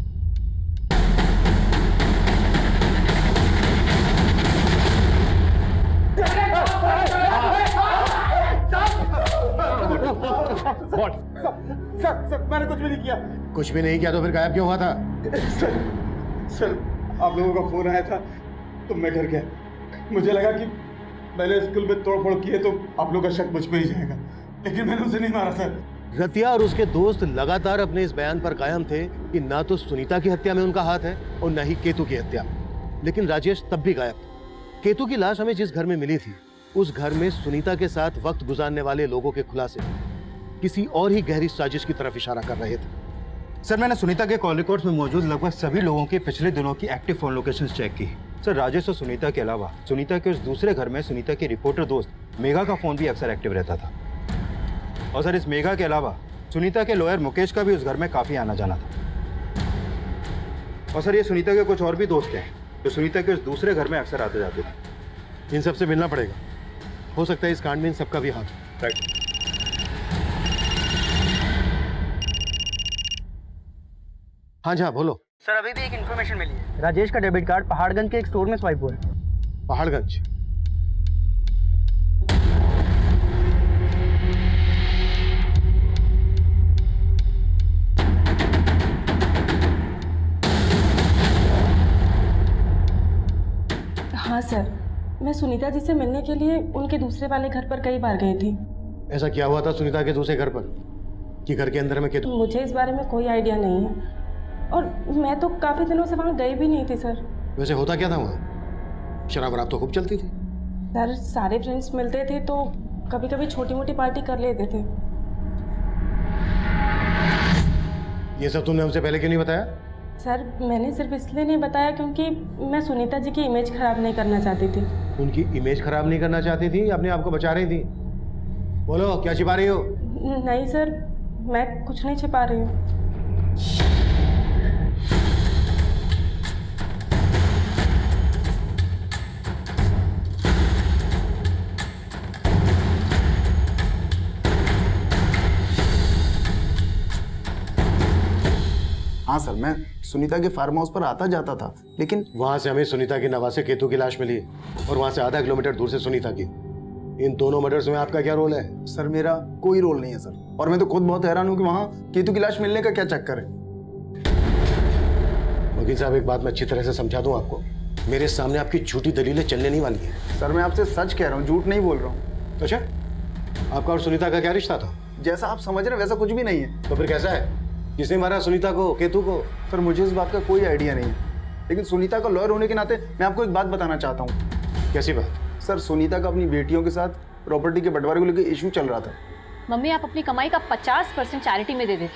सर मैंने कुछ भी नहीं किया। कुछ भी नहीं किया तो फिर गायब क्यों हुआ था? सर आप लोगों का फोन आया था तो मैं घर गया। मुझे लगा कि मैंने स्कूल में तोड़फोड़ की है तो आप लोग का शक मुझ पे ही जाएगा, लेकिन मैंने उसे नहीं मारा सर। रतिया और उसके दोस्त लगातार अपने इस बयान पर कायम थे कि ना तो सुनीता की हत्या में उनका हाथ है और ना ही केतु की हत्या। लेकिन राजेश तब भी गायब था। केतु की लाश हमें जिस घर में मिली थी उस घर में सुनीता के साथ वक्त गुजारने वाले लोगों के खुलासे किसी और ही गहरी साजिश की तरफ इशारा कर रहे थे। सर मैंने सुनीता के कॉल रिकॉर्ड्स में मौजूद लगभग सभी लोगों की पिछले दिनों की एक्टिव फोन लोकेशंस चेक की। सर राजेश और सुनीता के अलावा सुनीता के उस दूसरे घर में सुनीता की रिपोर्टर दोस्त मेघा का फोन भी अक्सर एक्टिव रहता था। और सर इस मेघा के अलावा सुनीता के लॉयर मुकेश का भी उस घर में काफी आना जाना था। और सर ये सुनीता के कुछ और भी दोस्त हैं जो सुनीता के उस दूसरे घर में अक्सर आते जाते थे। इन सबसे मिलना पड़ेगा। हो सकता है इस कांड में इन सबका भी हाथ। राइट। हाँ जी बोलो। सर अभी भी एक इन्फॉर्मेशन मिली है। राजेश का डेबिट कार्ड पहाड़गंज के एक स्टोर में स्वाइप हुआ है। पहाड़गंज? हाँ सर, मैं सुनीता जी से मिलने के लिए उनके दूसरे वाले घर पर कई बार गई थी। ऐसा क्या हुआ था सुनीता के दूसरे घर पर कि घर के अंदर में केतु? मुझे इस बारे में कोई आइडिया नहीं है और मैं तो काफी दिनों से वहाँ गई भी नहीं थी सर। वैसे होता क्या था वहाँ? शराब वराब तो खूब चलती थी। सर सारे फ्रेंड्स मिलते थे तो कभी कभी छोटी मोटी पार्टी कर लेते थे। ये सब तुमने हमसे पहले क्यों नहीं बताया? सर मैंने सिर्फ इसलिए नहीं बताया क्योंकि मैं सुनीता जी की इमेज खराब नहीं करना चाहती थी। उनकी इमेज खराब नहीं करना चाहती थी, अपने आप को बचा रही थी? बोलो क्या छिपा रही हो? नहीं सर, मैं कुछ नहीं छिपा रही हूँ। हाँ सर, मैं सुनीता के फार्म हाउस पर आता जाता था, लेकिन वहां से हमें सुनीता की नवासे केतु की लाश मिली और वहां से आधा किलोमीटर दूर से सुनीता की। इन दोनों मर्डर्स में आपका क्या रोल है? सर मेरा कोई रोल नहीं है सर, और मैं तो खुद बहुत हैरान हूँ कि वहाँ केतु की लाश मिलने का क्या चक्कर है। वकील साहब एक बात मैं अच्छी तरह से समझा दूं आपको, मेरे सामने आपकी झूठी दलीलें चलने नहीं वाली है। सर मैं आपसे सच कह रहा हूँ, झूठ नहीं बोल रहा हूँ। अच्छा, आपका और सुनीता का क्या रिश्ता था? जैसा आप समझ रहे हैं वैसा कुछ भी नहीं है। तो फिर कैसा है? किसने मारा सुनीता को, केतु को? सर मुझे इस बात का कोई आइडिया नहीं है, लेकिन सुनीता का लॉयर होने के नाते मैं आपको एक बात बताना चाहता हूँ। कैसी बात? सर सुनीता का अपनी बेटियों के साथ प्रॉपर्टी के बंटवारे को लेकर इशू चल रहा था। मम्मी आप अपनी कमाई का 50% चैरिटी में दे देती,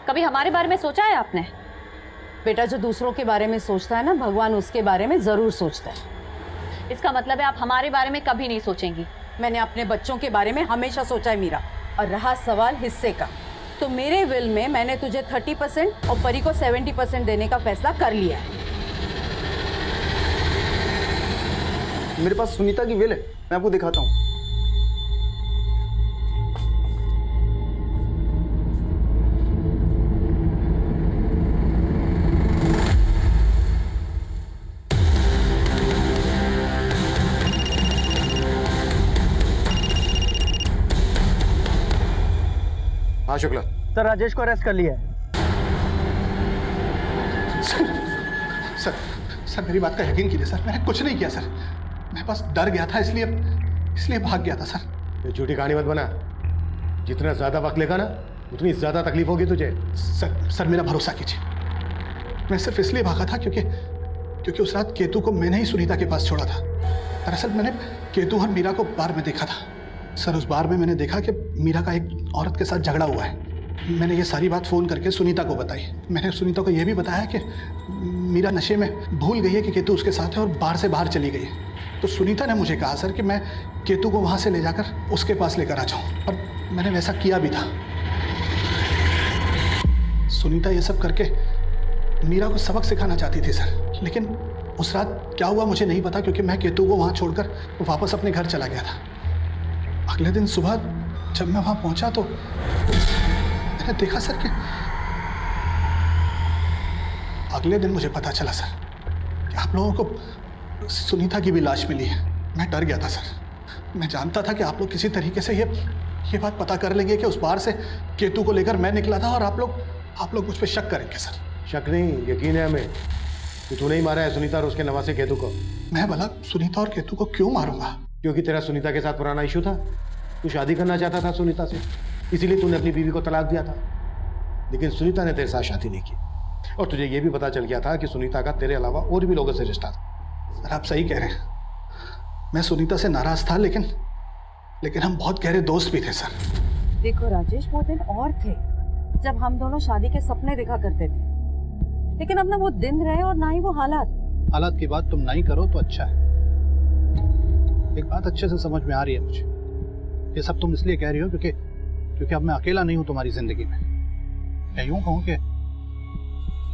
कभी हमारे बारे में सोचा है आपने? बेटा जो दूसरों के बारे में सोचता है ना, भगवान उसके बारे में जरूर सोचता है। इसका मतलब है आप हमारे बारे में कभी नहीं सोचेंगी। मैंने अपने बच्चों के बारे में हमेशा सोचा है मीरा। और रहा सवाल हिस्से का, तो मेरे विल में मैंने तुझे 30% और परी को 70% देने का फैसला कर लिया है। मेरे पास सुनीता की विल है, मैं आपको दिखाता हूँ। हाँ शुक्ला। सर राजेश को अरेस्ट कर लिया है। सर मेरी बात का यकीन कीजिए सर, मैंने कुछ नहीं किया सर, मैं बस डर गया था इसलिए भाग गया था सर। ये झूठी कहानी मत बना, जितना ज्यादा वक्त लेगा ना उतनी ज्यादा तकलीफ होगी तुझे। सर मेरा भरोसा कीजिए, मैं सिर्फ इसलिए भागा था क्योंकि उस रात केतु को मैंने ही सुनीता के पास छोड़ा था। दरअसल मैंने केतु और मीरा को बार में देखा था। सर उस बार में मैंने देखा कि मीरा का एक औरत के साथ झगड़ा हुआ है। मैंने ये सारी बात फ़ोन करके सुनीता को बताई। मैंने सुनीता को यह भी बताया कि मीरा नशे में भूल गई है कि केतु उसके साथ है और बार से बाहर चली गई है। तो सुनीता ने मुझे कहा सर कि मैं केतु को वहाँ से ले जाकर उसके पास लेकर आ जाऊँ, और मैंने वैसा किया भी था। सुनीता ये सब करके मीरा को सबक सिखाना चाहती थी सर, लेकिन उस रात क्या हुआ मुझे नहीं पता, क्योंकि मैं केतु को वहाँ छोड़कर वापस अपने घर चला गया था। अगले दिन सुबह जब मैं वहाँ पहुँचा तो मैंने देखा सर कि अगले दिन मुझे पता चला सर कि आप लोगों को सुनीता की भी लाश मिली है। मैं डर गया था सर। मैं जानता था कि आप लोग किसी तरीके से ये बात पता कर लेंगे कि उस बार से केतु को लेकर मैं निकला था, और आप लोग मुझ पर शक करेंगे सर। शक नहीं, यकीन है हमें कि तूने ही मारा है सुनीता और उसके नवासे केतु को। मैं भला सुनीता और केतु को क्यों मारूंगा? क्योंकि तेरा सुनीता के साथ पुराना इशू था। तू शादी करना चाहता था सुनीता से, इसीलिए तूने अपनी बीवी को तलाक दिया था। लेकिन सुनीता ने तेरे साथ शादी नहीं की, और तुझे ये भी पता चल गया था कि सुनीता का तेरे अलावा और भी लोगों से रिश्ता था। सर आप सही कह रहे हैं। मैं सुनीता से नाराज था, लेकिन हम बहुत गहरे दोस्त भी थे सर। देखो राजेश, वो दिन और थे जब हम दोनों शादी के सपने देखा करते थे, लेकिन अब ना वो दिन रहे और ना ही वो हालात की बात तुम नहीं करो तो अच्छा है। एक बात अच्छे से समझ में आ रही है मुझे। ये सब तुम इसलिए कह रही हो क्योंकि अब मैं अकेला नहीं हूं तुम्हारी जिंदगी में। मैं यूं कहूं कि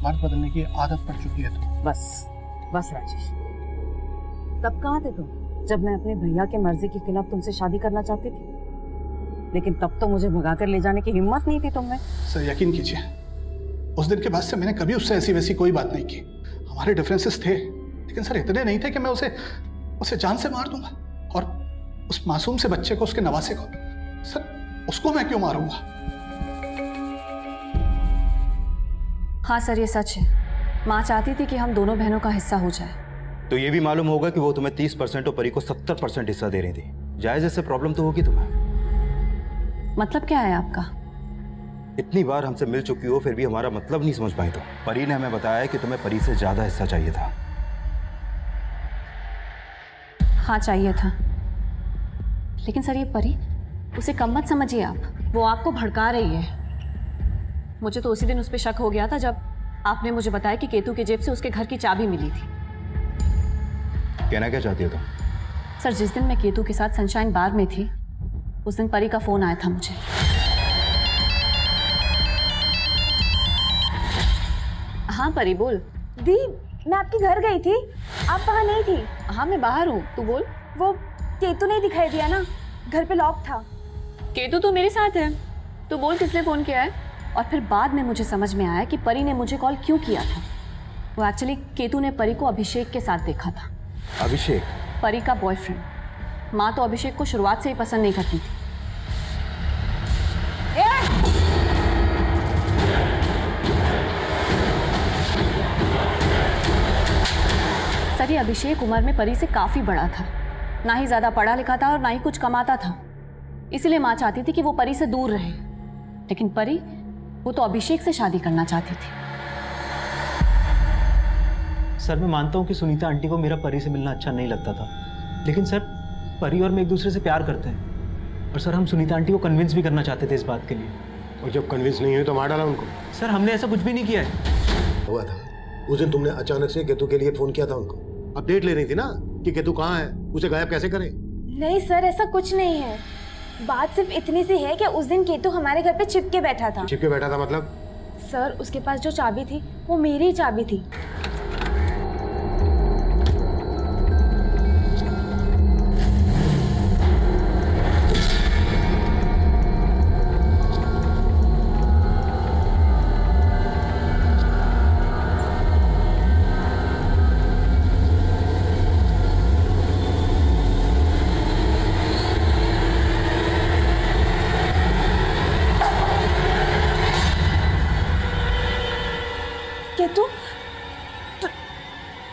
मर्द बदलने की आदत पड़ चुकी है तो बस राजेश, तब कहाँ थे तुम जब मैं अपने भैया के मर्जी के खिलाफ तुमसे शादी करना चाहती थी? लेकिन तब तो मुझे भगाकर ले जाने की हिम्मत नहीं थी तुम में। सर यकीन कीजिए, उस दिन के बाद से मैंने कभी उससे ऐसी वैसी कोई बात नहीं की। हमारे डिफरेंसेस थे, लेकिन सर इतने नहीं थे कि मैं उसे जान से मार दूंगा। और उस मासूम से बच्चे को, उसके नवासे को, सर उसको मैं क्यों मारूंगा? हाँ सर ये सच है। माँ चाहती थी कि हम दोनों बहनों का हिस्सा हो जाए। तो ये भी मालूम होगा कि वो तुम्हें 30% और परी को 70% हिस्सा दे रही थी। जायज इससे प्रॉब्लम तो होगी तुम्हें। मतलब क्या है आपका? इतनी बार हमसे मिल चुकी हो फिर भी हमारा मतलब नहीं समझ पाई। तो परी ने हमें बताया कि तुम्हें परी से ज्यादा हिस्सा चाहिए था। हाँ चाहिए था, लेकिन सर ये परी, उसे कम मत समझिए आप। वो आपको भड़का रही है। मुझे तो उसी दिन उस पर शक हो गया था जब आपने मुझे बताया कि केतु के जेब से उसके घर की चाबी मिली थी। कहना क्या चाहती हो तुम? सर जिस दिन मैं केतु के साथ सनशाइन बार में थी, उस दिन परी का फोन आया था मुझे। हाँ परी बोल। दी, मैं आपके घर गई थी, आप वहाँ नहीं थी। हाँ मैं बाहर हूँ, तू बोल। वो केतु नहीं दिखाई दिया ना, घर पे लॉक था। केतु तो मेरे साथ है, तू बोल किसने फोन किया है। और फिर बाद में मुझे समझ में आया कि परी ने मुझे कॉल क्यों किया था। वो एक्चुअली केतु ने परी को अभिषेक के साथ देखा था। अभिषेक? परी का बॉयफ्रेंड। माँ तो अभिषेक को शुरुआत से ही पसंद नहीं करती थी। सर ये अभिषेक उम्र में परी से काफी बड़ा था, ना ही ज्यादा पढ़ा लिखा था और ना ही कुछ कमाता था। इसलिए माँ चाहती थी कि वो परी से दूर रहे, लेकिन परी वो तो अभिषेक से शादी करना चाहती थी। सर मैं मानता हूँ कि सुनीता आंटी को मेरा परी से मिलना अच्छा नहीं लगता था, लेकिन सर परी और मैं एक दूसरे से प्यार करते हैं। और सर हम सुनीता आंटी को कन्विंस भी करना चाहते थे इस बात के लिए। और जब कन्विंस नहीं हुई तो मार डाला उनको? सर हमने ऐसा कुछ भी नहीं किया है। हुआ था उस दिन तुमने अचानक से केतु के लिए फोन किया था उनको। अपडेट ले रही थी ना कि केतु कहाँ है, उसे गायब कैसे करें। नहीं सर ऐसा कुछ नहीं है। बात सिर्फ इतनी सी है कि उस दिन केतु हमारे घर पे चिपके बैठा था। चिपके बैठा था मतलब? सर उसके पास जो चाबी थी वो मेरी ही चाबी थी।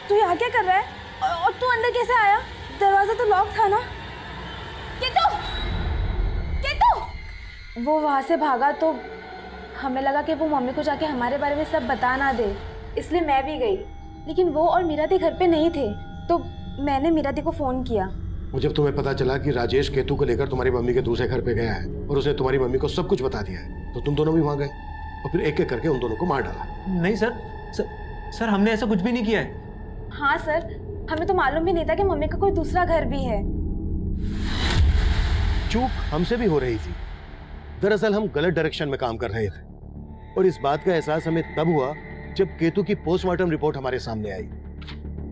तू यहाँ क्या कर रहा है? और तू अंदर कैसे आया? दरवाजा तो लॉक था ना? केतु! केतु! वो वहाँ से भागा तो हमें लगा कि वो मम्मी को जाके हमारे बारे में सब बता ना दे, इसलिए मैं भी गई। लेकिन वो और मीरा दी घर पे नहीं थे, तो मैंने मीरा दी को फ़ोन किया। वो जब तुम्हें पता चला कि राजेश केतु को लेकर तुम्हारी मम्मी के दूसरे घर पे गया है और उसने तुम्हारी मम्मी को सब कुछ बता दिया है, तो तुम दोनों भी वहां गए और फिर एक एक करके उन दोनों को मार डाला। नहीं सर हमने ऐसा कुछ भी नहीं किया है। हाँ सर, हमें तो मालूम भी नहीं था कि मम्मी का कोई दूसरा घर भी है। चूक हमसे भी हो रही थी। दरअसल हम गलत डायरेक्शन में काम कर रहे थे और इस बात का एहसास हमें तब हुआ जब केतु की पोस्टमार्टम रिपोर्ट हमारे सामने आई।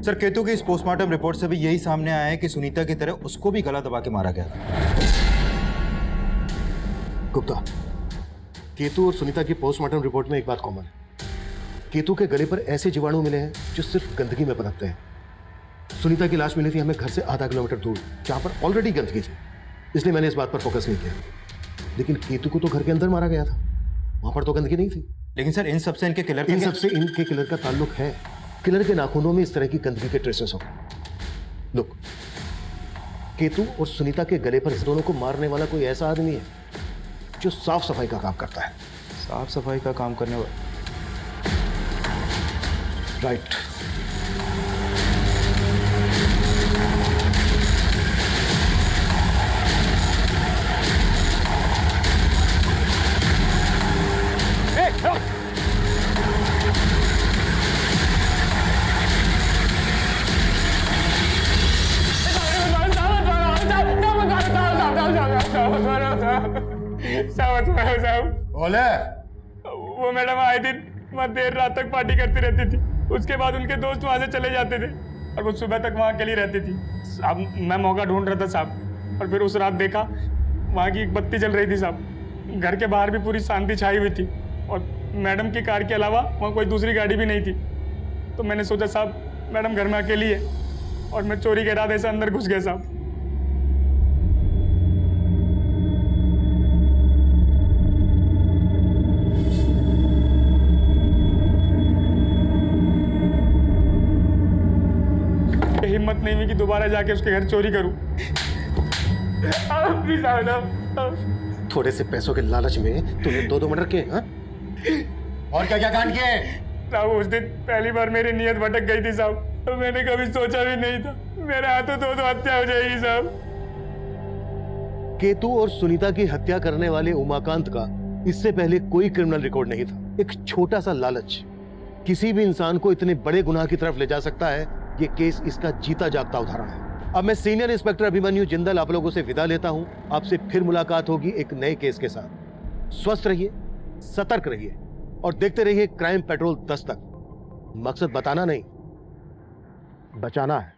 सर, केतु की इस पोस्टमार्टम रिपोर्ट से भी यही सामने आया है कि सुनीता की तरह उसको भी गला दबा के मारा गया था। गुप्ता, केतु और सुनीता की पोस्टमार्टम रिपोर्ट में एक बात कॉमन है। केतु के गले पर ऐसे जीवाणु मिले हैं जो सिर्फ गंदगी में पनपते हैं। सुनीता की लाश मिली थी हमें घर से आधा किलोमीटर दूर, जहां पर ऑलरेडी गंदगी थी, इसलिए मैंने इस बात पर फोकस नहीं किया। लेकिन केतु को तो घर के अंदर मारा गया था, वहां पर तो गंदगी नहीं थी। लेकिन सर, इन सबसे इनके किलर का ताल्लुक है। किलर के नाखूनों में इस तरह की गंदगी के ट्रेसेस हो गए। लुक, केतु और सुनीता के गले पर इस दोनों को मारने वाला कोई ऐसा आदमी है जो साफ सफाई का काम करता है। साफ सफाई का काम करने वाला? राइट। वो मैडम आए दिन वहाँ देर रात तक पार्टी करती रहती थी। उसके बाद उनके दोस्त वहाँ से चले जाते थे और वो सुबह तक वहाँ अकेली रहती थी। अब मैं मौका ढूंढ रहा था साहब, और फिर उस रात देखा वहाँ की एक बत्ती जल रही थी साहब। घर के बाहर भी पूरी शांति छाई हुई थी और मैडम की कार के अलावा वहाँ कोई दूसरी गाड़ी भी नहीं थी। तो मैंने सोचा साहब मैडम घर में अकेली है, और मैं चोरी के इरादे से अंदर घुस गया साहब। हिम्मत नहीं हुई कि दोबारा जाके उसके घर चोरी करूं। थोड़े से पैसों के लालच में तूने दो मर्डर किए, हाँ? और क्या क्या कांड किए? साहब उस दिन पहली बार मेरी नीयत भटक गई थी साहब, तो मैंने कभी सोचा भी नहीं था मेरे हाथों तो हत्या हो जाएगी साहब। केतु और सुनीता की हत्या करने वाले उमाकांत का इससे पहले कोई क्रिमिनल रिकॉर्ड नहीं था। एक छोटा सा लालच किसी भी इंसान को इतने बड़े गुनाह की तरफ ले जा सकता है। ये केस इसका जीता जागता उदाहरण है। अब मैं सीनियर इंस्पेक्टर अभिमन्यु जिंदल आप लोगों से विदा लेता हूं। आपसे फिर मुलाकात होगी एक नए केस के साथ। स्वस्थ रहिए, सतर्क रहिए और देखते रहिए क्राइम पेट्रोल 10 तक। मकसद बताना नहीं, बचाना है।